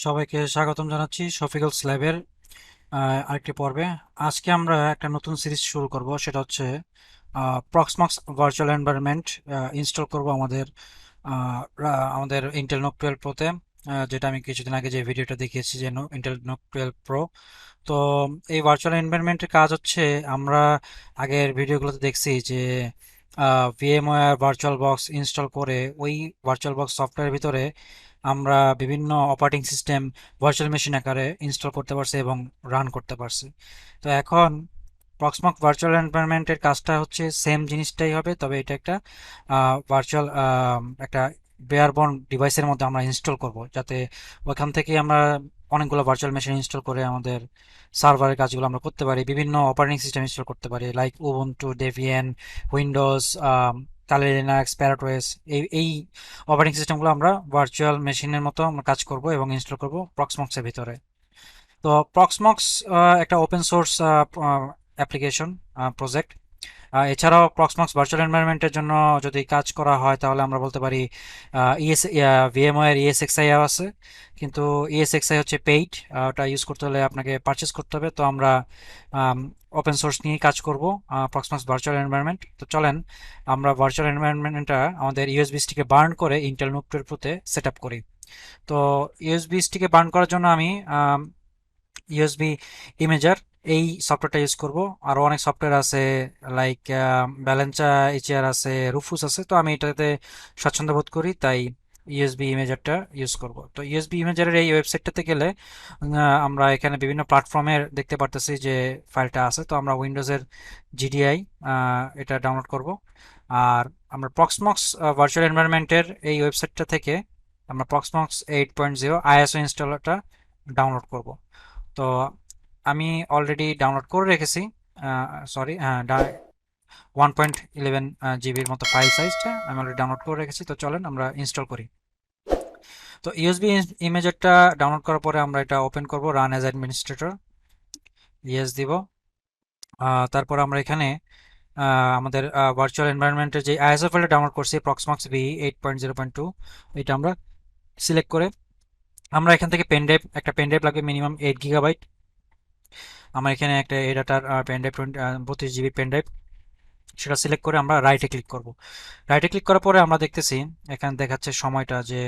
সবাইকে স্বাগতম জানাচ্ছি শফিকুল স্ল্যাবের আরেকটি পর্বে। আজকে আমরা একটা নতুন সিরিজ শুরু করব, সেটা হচ্ছে প্রক্সমক্স ভার্চুয়াল এনভায়রনমেন্ট ইনস্টল করব আমাদের ইন্টেল নোক 12 প্রোতে, যেটা আমি কিছুদিন আগে যে ভিডিওটা দেখিয়েছি যে ইন্টেল নোক 12 প্রো। তো এই ভার্চুয়াল এনভায়রনমেন্টের কাজ হচ্ছে, আমরা আগের ভিডিওগুলোতে দেখছি যে ভিএমওয়্যার ভার্চুয়াল বক্স ইনস্টল করে ওই ভার্চুয়াল বক্স সফটওয়্যারের ভিতরে আমরা বিভিন্ন অপারেটিং সিস্টেম ভার্চুয়াল মেশিন আকারে ইনস্টল করতে পারছি এবং রান করতে পারছি। তো এখন প্রক্সমক ভার্চুয়াল এনভায়রনমেন্টের কাজটা হচ্ছে সেম জিনিসটাই হবে, তবে এটা একটা ভার্চুয়াল একটা বেয়ারবোন ডিভাইসের মধ্যে আমরা ইনস্টল করব, যাতে ওখান থেকে আমরা অনেকগুলো ভার্চুয়াল মেশিন ইনস্টল করে আমাদের সার্ভারের কাজগুলো আমরা করতে পারি, বিভিন্ন অপারেটিং সিস্টেম ইনস্টল করতে পারি, like Ubuntu, Debian, Windows, Kali Linux, Parrot OS. এই অপারেটিং সিস্টেমগুলো আমরা ভার্চুয়াল মেশিনের মতো আমরা কাজ করব এবং ইনস্টল করব প্রক্সমক্সের ভিতরে। তো প্রক্সমক্স একটা ওপেন সোর্স অ্যাপ্লিকেশন প্রজেক্ট। এছাড়াও প্রক্সমক্স ভার্চুয়াল এনভায়রনমেন্টের জন্য যদি কাজ করা হয় তাহলে আমরা বলতে পারি ইএস ভিএমওয়্যার ইএসএক্সআই আছে, কিন্তু ইএসএক্সআই হচ্ছে পেইড। ওটা ইউজ করতে হলে আপনাকে পারচেস করতে হবে। তো আমরা ওপেন সোর্স নিয়ে কাজ করব প্রক্সমক্স ভার্চুয়াল এনভায়রনমেন্ট। তো চলেন আমরা ভার্চুয়াল এনভায়রনমেন্টটা আমাদের ইউএসবি স্টিকে বার্ন করে ইন্টেল নোক 12 প্রোতে সেট আপ করি। তো ইউএসবি স্টিকে বার্ন করার জন্য আমি ইউএসবি ইমেজার এই সফটওয়্যারটা ইউজ করব। আরও অনেক সফটওয়্যার আছে, লাইক ব্যালেন্সা এইচআর আছে, রুফুস আছে। তো আমি এটাতে স্বাচ্ছন্দ্য বোধ করি, তাই ইউএসবি ইমেজারটা ইউজ করব। তো ইউএসবি ইমেজারের এই ওয়েবসাইটটাতে গেলে আমরা এখানে বিভিন্ন প্ল্যাটফর্মের দেখতে পারতেছি যে ফাইলটা আছে। তো আমরা উইন্ডোজের জিডিআই এটা ডাউনলোড করব। আর আমরা প্রক্সমক্স ভার্চুয়াল এনভায়রনমেন্টের এই ওয়েবসাইটটা থেকে আমরা প্রক্সমক্স 8.0 আইএসও ইনস্টলারটা ডাউনলোড করব। তো আমি অলরেডি ডাউনলোড করে রেখেছি, সরি, হ্যাঁ, 1.11 জিবির মতো ফাইল সাইজটা আমি অলরেডি ডাউনলোড করে রেখেছি। তো চলেন আমরা ইনস্টল করি। তো ইউএসবি ইমেজটা ডাউনলোড করার পরে আমরা এটা ওপেন করব, রান অ্যাজ অ্যাডমিনিস্ট্রেটর, ইয়েস দিব। তারপর আমরা এখানে আমাদের ভার্চুয়াল এনভায়রনমেন্টের যে আইএসও ফাইলটা ডাউনলোড করছি প্রক্সমক্স ভি 8.0.2, এটা আমরা সিলেক্ট করে আমরা এখান থেকে একটা পেন ড্রাইভ লাগবে মিনিমাম 8 GB। আমার এখানে একটা এ ডাটার pen drive 32 GB pen drive, সেটা সিলেক্ট করে আমরা রাইটে ক্লিক করব। রাইটে ক্লিক করার পরে আমরা দেখতেছি এখানে দেখাচ্ছে সময়টা যে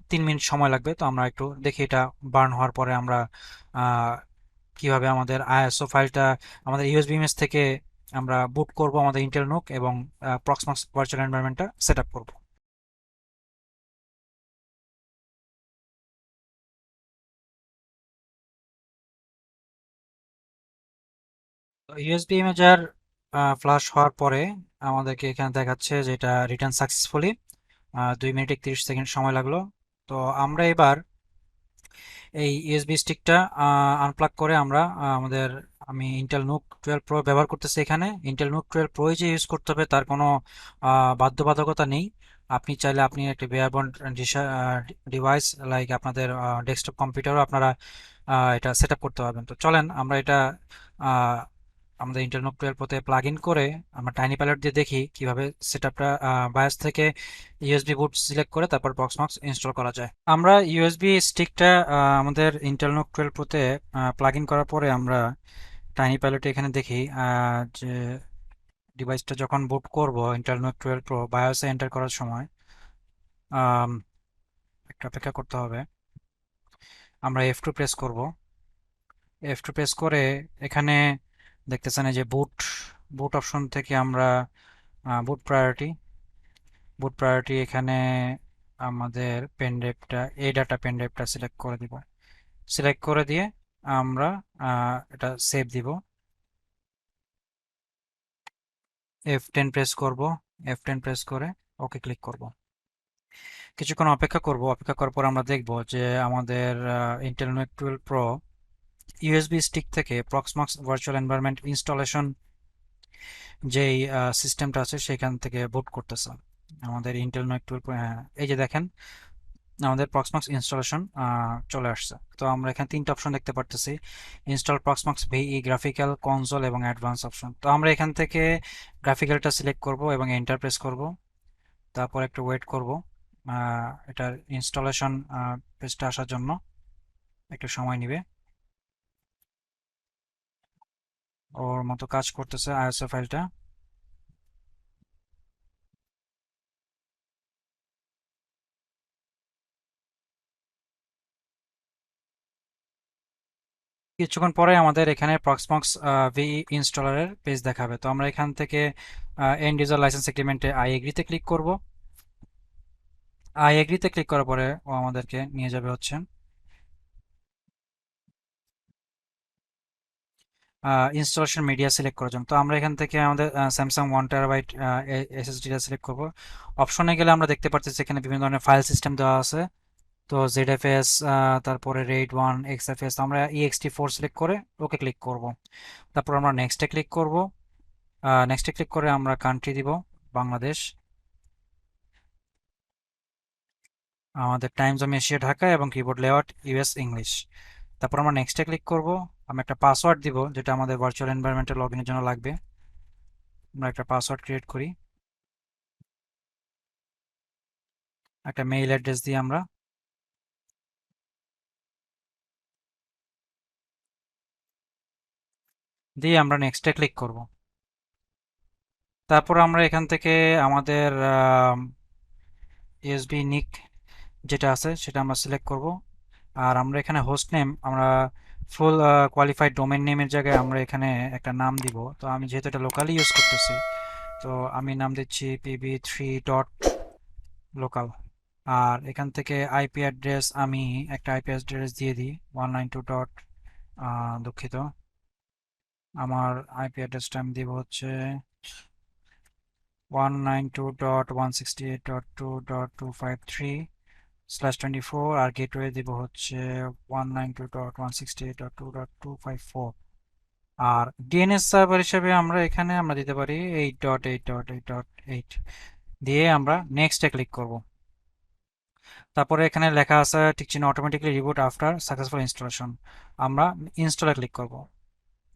3 মিনিট সময় লাগবে। তো আমরা একটু দেখি এটা বার্ন হওয়ার পরে আমরা কিভাবে আমাদের আইএসও ফাইলটা আমাদের ইউএসবি ইমেজ থেকে আমরা বুট করব আমাদের ইন্টেল নোক এবং প্রক্সমক্স ভার্চুয়াল এনভায়রনমেন্টটা সেট আপ করব। ইউএসবি ইমেজার ফ্লাশ হওয়ার পরে আমাদেরকে এখানে দেখাচ্ছে যে এটা রিটার্ন সাকসেসফুলি, 2 মিনিট 31 সেকেন্ড সময় লাগলো। তো আমরা এবার এই ইউএসবি স্টিকটা আনপ্লাগ করে আমরা আমাদের আমি ইন্টেল নোক 12 প্রো ব্যবহার করতেছি। এখানে ইন্টেল নোক 12 প্রো যে ইউজ করতে হবে তার কোনো বাধ্যবাধকতা নেই। আপনি চাইলে আপনি একটা বেয়ারবোন ডিভাইস লাইক আপনাদের ডেস্কটপ কম্পিউটারও আপনারা এটা সেট আপ করতে পারবেন। তো চলেন আমরা এটা আহ, আমাদের ইন্টেল নোক 12 প্রোতে প্লাগ ইন করে আমরা টাইনি পাইলট দিয়ে দেখি কিভাবে সেট আপটা বায়াস থেকে ইউএসবি বুট সিলেক্ট করে তারপর প্রক্সমক্স ইনস্টল করা যায়। আমরা ইউএসবি স্টিকটা আমাদের ইন্টেল নোক 12 প্রোতে প্লাগ ইন করার পরে আমরা টাইনি পাইলটে এখানে দেখি যে ডিভাইসটা যখন বুট করব ইন্টেল নোক 12 প্রো বায়োসে এন্টার করার সময় আম, একটা অপেক্ষা করতে হবে। আমরা F2 প্রেস করব। F2 প্রেস করে এখানে দেখতেছেন এই যে বুট বুট অপশন থেকে আমরা বুট প্রায়োরিটি এখানে আমাদের পেন ড্রাইভটা এই ডাটা পেন ড্রাইভটা সিলেক্ট করে দিব। সিলেক্ট করে দিয়ে আমরা এটা সেভ দিব। F10 প্রেস করব। F10 প্রেস করে ওকে ক্লিক করব। কিছুক্ষণ অপেক্ষা করব। অপেক্ষা করার পর আমরা দেখব যে আমাদের ইন্টেল নোক 12 প্রো ইউএসবি স্টিক থেকে প্রক্সমক্স ভার্চুয়াল এনভায়রনমেন্ট ইনস্টলেশন যেই সিস্টেমটা আছে সেখান থেকে বুট করতেছে আমাদের ইন্টেল নোক 12 প্রো। হ্যাঁ, এই যে দেখেন আমাদের প্রক্সমক্স ইনস্টলেশন চলে আসছে। তো আমরা এখানে তিনটা অপশন দেখতে পারতেছি, ইনস্টল প্রক্সমক্স ভিই, গ্রাফিক্যাল, কনসোল এবং অ্যাডভান্স অপশন। তো আমরা এখান থেকে গ্রাফিক্যালটা সিলেক্ট করব এবং এন্টার প্রেস করব। তারপর একটু ওয়েট করব এটার ইনস্টলেশন পেজটা আসার জন্য। একটু সময় নিবে, ওর মতো কাজ করতেছে আইএসও ফাইলটা। কিছুক্ষণ পরে আমাদের এখানে প্রক্সমক্স ভিই ইনস্টলারের পেজ দেখাবে। তো আমরা এখান থেকে এন্ড ইউজার লাইসেন্স এগ্রিমেন্টে আই এগ্রিতে ক্লিক করব। আই এগ্রিতে ক্লিক করার পরে ও আমাদেরকে নিয়ে যাবে হচ্ছে ইনস্টলেশন মিডিয়া সিলেক্ট করার জন্য। তো আমরা এখান থেকে আমাদের স্যামসাং 1 টেরাবাইট এসএসডিটা সিলেক্ট করব। অপশনে গেলে আমরা দেখতে পাচ্ছি এখানে বিভিন্ন ধরনের ফাইল সিস্টেম দেওয়া আছে। তো ZFS, তারপরে RAID 1, XFS, আমরা ext4 সিলেক্ট করে ওকে ক্লিক করব। তারপর আমরা নেক্সটে ক্লিক করব। নেক্সটে ক্লিক করে আমরা কান্ট্রি দিব বাংলাদেশ, আমাদের টাইম জোন এশিয়া ঢাকা এবং কিবোর্ড লেআউট ইউএস ইংলিশ। তারপর আমরা নেক্সটে ক্লিক করব। আমি একটা পাসওয়ার্ড দিব যেটা আমাদের ভার্চুয়াল এনভায়রনমেন্টে লগ ইনের জন্য লাগবে। আমরা একটা পাসওয়ার্ড ক্রিয়েট করি, একটা মেইল অ্যাড্রেস দিয়ে আমরা আমরা নেক্সটে ক্লিক করব। তারপর আমরা এখান থেকে আমাদের ইউএসবি নিক যেটা আছে সেটা আমরা সিলেক্ট করব। আর আমরা এখানে হোস্ট নেম আমরা ফুল কোয়ালিফাইড ডোমেন নেমের জায়গায় আমরা এখানে একটা নাম দিব। তো আমি যেহেতু এটা লোকালি ইউজ করতেছি, তো আমি নাম দিচ্ছি pb3.local। আর এখান থেকে আইপি অ্যাড্রেস আমি একটা আইপি অ্যাড্রেস দিয়ে দিই 192 ডট, দুঃখিত, আমার আইপি অ্যাড্রেসটা আমি দিব হচ্ছে 192.168.2.253/24, আর গেটওয়ে দিব হচ্ছে 192.168.2.254। আর ডিএনএস সার্ভার হিসেবে আমরা এখানে আমরা দিতে পারি 8.8.8.8 দিয়ে আমরা নেক্সটে ক্লিক করব। তারপরে এখানে লেখা আছে ঠিক চিহ্ন automatically reboot after successful installation, আমরা ইনস্টলে ক্লিক করব।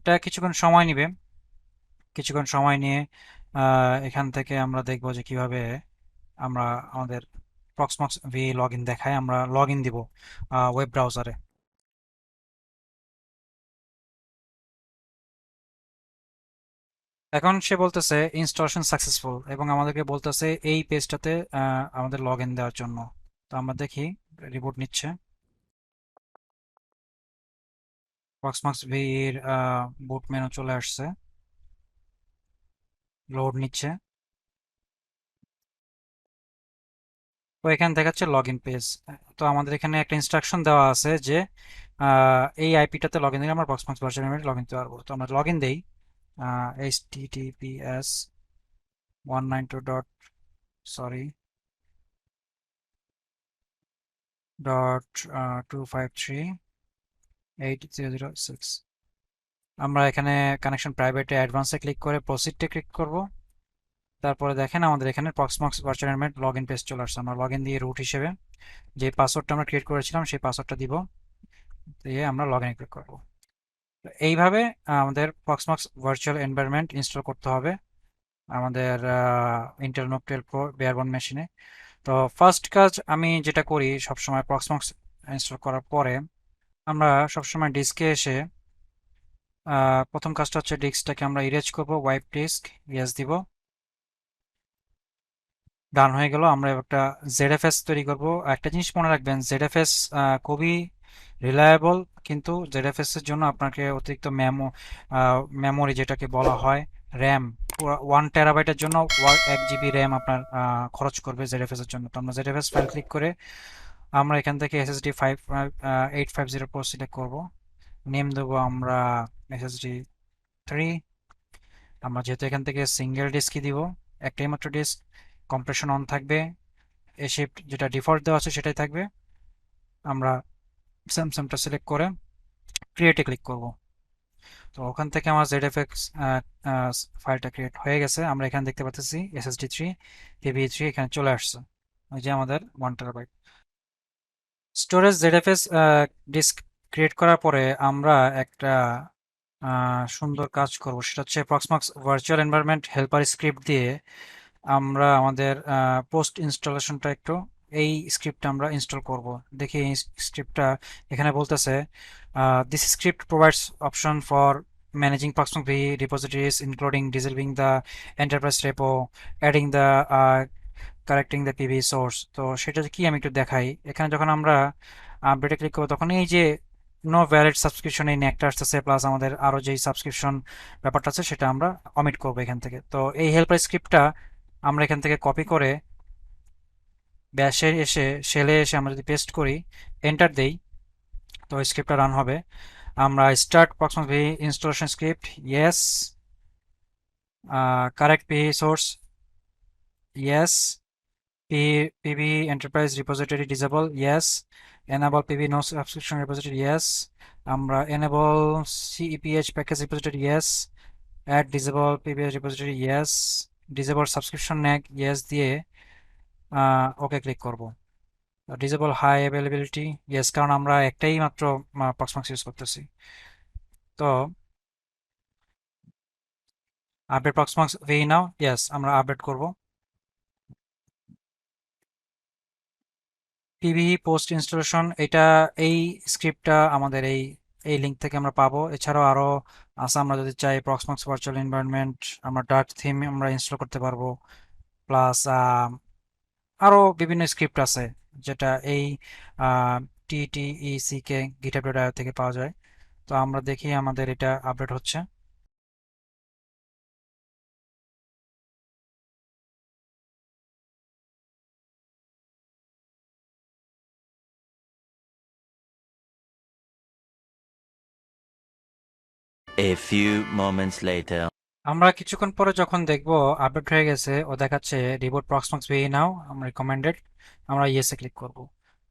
এটা কিছুক্ষণ সময় নেবে। কিছুক্ষণ সময় নিয়ে এখান থেকে আমরা দেখব যে কিভাবে আমরা আমাদের প্রক্সমক্স ভি লগ ইন দেখায়, আমরা লগ ইন দিব ওয়েব ব্রাউজারে। এখন সে বলতেছে ইনস্টলেশন সাকসেসফুল এবং আমাদেরকে বলতেছে এই পেজটাতে আমাদের লগ ইন দেওয়ার জন্য। তো আমরা দেখি, রিবোট নিচ্ছে, প্রক্সমক্স ভি এর বুট মেনু চলে আসছে, লোড নিচ্ছে। তো এখানে দেখাচ্ছে লগ ইন পেজ। তো আমাদের এখানে একটা ইনস্ট্রাকশন দেওয়া আছে যে এই আইপিটাতে লগ ইন দিলে আমরা প্রক্সমক্স ভার্চুয়াল লগ ইন দিতে পারবো। তো আমরা লগ ইন দিই https 192 ডট, সরি, ডট 253.8.0.0.6। আমরা এখানে কানেকশন প্রাইভেটে অ্যাডভান্সে ক্লিক করে প্রসিডে ক্লিক করব। তারপরে দেখেন আমাদের এখানে Proxmox virtual environment log in page চলে আসছে। আমরা লগ ইন দিয়ে রুট হিসেবে যে পাসওয়ার্ডটা আমরা ক্রিয়েট করেছিলাম সেই পাসওয়ার্ডটা দিব, দিয়ে আমরা লগ ইন ক্লিক করব। এইভাবে আমাদের প্রক্সমক্স ভার্চুয়াল এনভায়রনমেন্ট ইনস্টল করতে হবে আমাদের ইন্টেল নোট 12 প্রো বেয়ারবোন মেশিনে। তো ফার্স্ট কাজ আমি যেটা করি সবসময় প্রক্সমক্স ইনস্টল করার পরে, আমরা সবসময় ডিস্কে এসে প্রথম কাজটা হচ্ছে ডিস্কটাকে আমরা ইরেজ করব, ওয়াইপ ডিস্ক, ইয়েস দিব, ডান হয়ে গেল। আমরা একটা জেডএফএস তৈরি করব। একটা জিনিস মনে রাখবেন, জেডএফএস খুবই রিলায়েবল, কিন্তু জেডএফএস এর জন্য আপনাকে অতিরিক্ত মেমোরি যেটাকে বলা হয় র্যাম, 1 টেরাবাইটের জন্য 1 জিবি র্যাম আপনার খরচ করবে জেডএফএস এর জন্য। তো আমরা জেডএফএস ফাইল ক্লিক করে আমরা এখান থেকে এসএসডি 850 সিলেক্ট করব। নেম দেবো আমরা SSD 3। আমরা যেহেতু এখান থেকে সিঙ্গেল ডিস্কই দিব, একটাই মাত্র ডিস্ক, কম্প্রেশন অন থাকবে, এ শিফট যেটা ডিফল্ট দেওয়া আছে সেটাই থাকবে। আমরা স্যামসাংটা সিলেক্ট করে ক্রিয়েটে ক্লিক করব। তো ওখান থেকে আমার ZFX ফাইলটা ক্রিয়েট হয়ে গেছে। আমরা এখানে দেখতে পাচ্ছি SSD 3 PB3 এখানে চলে আসছে, ওই যে আমাদের 1 terabyte storage. ZFS disk create করার পরে আমরা একটা সুন্দর কাজ করব, সেটা হচ্ছে Proxmox virtual environment helper script দিয়ে আমরা আমাদের পোস্ট ইনস্টলেশনটা একটু এই স্ক্রিপ্টটা আমরা ইনস্টল করব। দেখি এই স্ক্রিপ্টটা এখানে বলতেছে this script provides option for managing Proxmox VE repositories including disabling the enterprise repo, adding the correcting the PV source. তো সেটা কি আমি একটু দেখাই। এখানে যখন আমরা আপডেটে ক্লিক করবো তখন এই যে নো ভ্যালিড সাবস্ক্রিপশন এই একটা আসতেছে, প্লাস আমাদের আরও যেই সাবস্ক্রিপশন ব্যাপারটা আছে সেটা আমরা অমিট করবো এখান থেকে। তো এই হেল্পার স্ক্রিপ্টটা আমরা এখান থেকে কপি করে ব্যাশে এসে শেলে এসে আমরা যদি পেস্ট করি, এন্টার দেই, তো স্ক্রিপ্টটা রান হবে। আমরা start Proxmox V installation script, yes. Correct PV source, yes. PV enterprise repository disable, yes. Enable PV no subscription repository, yes. আমরা enable CEPH package repository, yes. Add disable PVH repository, yes. Disable subscription nag, yes দিয়ে okay click করব। Disable high availability, yes, কারণ আমরা একটাই মাত্র প্রক্সমাক্স use করতেছি। তো update প্রক্সমাক্স V নাও, yes, আমরা আপডেট করব। পিভি পোস্ট ইনস্টলেশন, এটা এই স্ক্রিপ্টটা আমাদের এই এই লিঙ্ক থেকে আমরা পাবো। এছাড়াও আরও আছে, আমরা যদি চাই প্রক্সমক্স ভার্চুয়াল এনভায়রনমেন্ট, আমরা ডার্ক থিম আমরা ইনস্টল করতে পারবো। প্লাস আরও বিভিন্ন স্ক্রিপ্ট আছে যেটা এই TTECK GitHub.io থেকে পাওয়া যায়। তো আমরা দেখি আমাদের এটা আপডেট হচ্ছে। A few moments later. আমরা কিছুক্ষণ পরে যখন দেখবো আপডেট হয়ে গেছে, ও দেখাচ্ছে রিবোট প্রক্সমক্স ভি নাও, আমরা রিকমেন্ডেড, আমরা ইয়েসে ক্লিক করব।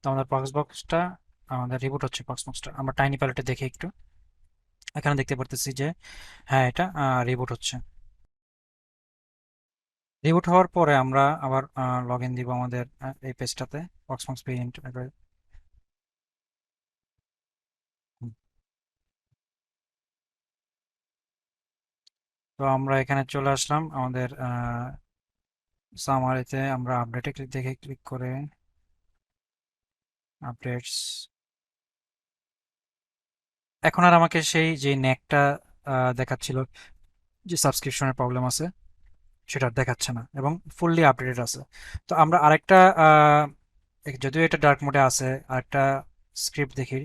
তো আমাদের প্রক্সবক্সটা আমাদের রিবুট হচ্ছে। প্রক্সমক্সটা আমরা টাইনি প্যালেটে দেখি একটু, এখানে দেখতে পারতেছি যে হ্যাঁ এটা রিবুট হচ্ছে। রিবুট হওয়ার পরে আমরা আবার লগ ইন দিব আমাদের এই পেজটাতে, প্রক্সমক্স ভি। তো আমরা এখানে চলে আসলাম আমাদের সামারিতে, আমরা আপডেটে ক্লিক দেখে ক্লিক করে আপডেটস। এখন আর আমাকে সেই যে নেকটা দেখাচ্ছিল যে সাবস্ক্রিপশনের প্রবলেম আছে সেটা আর দেখাচ্ছে না, এবং ফুললি আপডেটেড আছে। তো আমরা আরেকটা যদিও এটা ডার্ক মোডে আছে, আরেকটা স্ক্রিপ্ট দেখি,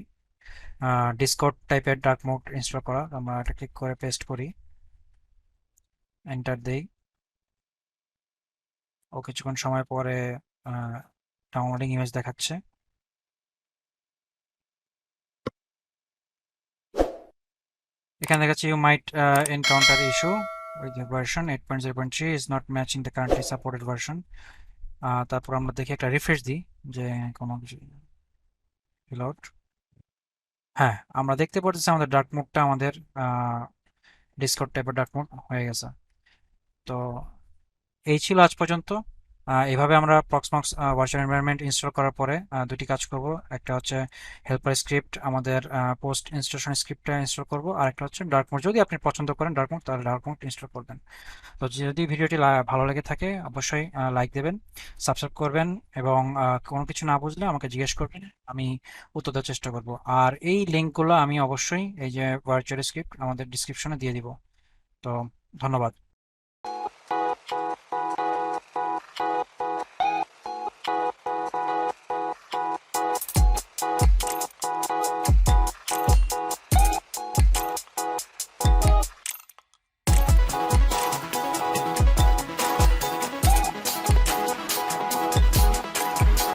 ডিসকর্ড টাইপের ডার্ক মোড ইনস্টল করা। আমরা এটা ক্লিক করে পেস্ট করি, এন্টার দেই, ও কিছুক্ষণ সময় পরে ডাউনলোডিং ইমেজ দেখাচ্ছে। এখানে দেখাচ্ছে you might encounter issue with the version 8.0.3 is not matching the currently supported version. তারপর আমরা দেখি একটা রিফ্রেশ দিই যে কোনো কিছু রিলোড। হ্যাঁ, আমরা দেখতে পাচ্ছি আমাদের ডার্ক মোডটা আমাদের ডিসকর্ড টাইপের ডার্ক মোড হয়ে গেছে। তো এই ছিল আজ পর্যন্ত। এভাবে আমরা প্রক্সমক্স ভার্চুয়াল এনভায়রনমেন্ট ইনস্টল করার পরে দুটি কাজ করব। একটা হচ্ছে হেল্পার স্ক্রিপ্ট, আমাদের পোস্ট ইনস্টলেশন স্ক্রিপ্টটা ইনস্টল করব, আর একটা হচ্ছে ডার্ক মোড। যদি আপনি পছন্দ করেন ডার্ক মোড, তাহলে ডার্ক মোড ইনস্টল করবেন। তো যদি ভিডিওটি ভালো লেগে থাকে অবশ্যই লাইক দেবেন, সাবস্ক্রাইব করবেন, এবং কোনো কিছু না বুঝলে আমাকে জিজ্ঞেস করবেন, আমি উত্তর দেওয়ার চেষ্টা করব। আর এই লিঙ্কগুলো আমি অবশ্যই এই যে ভার্চুয়াল স্ক্রিপ্ট আমাদের ডিসক্রিপশনে দিয়ে দিব। তো ধন্যবাদ।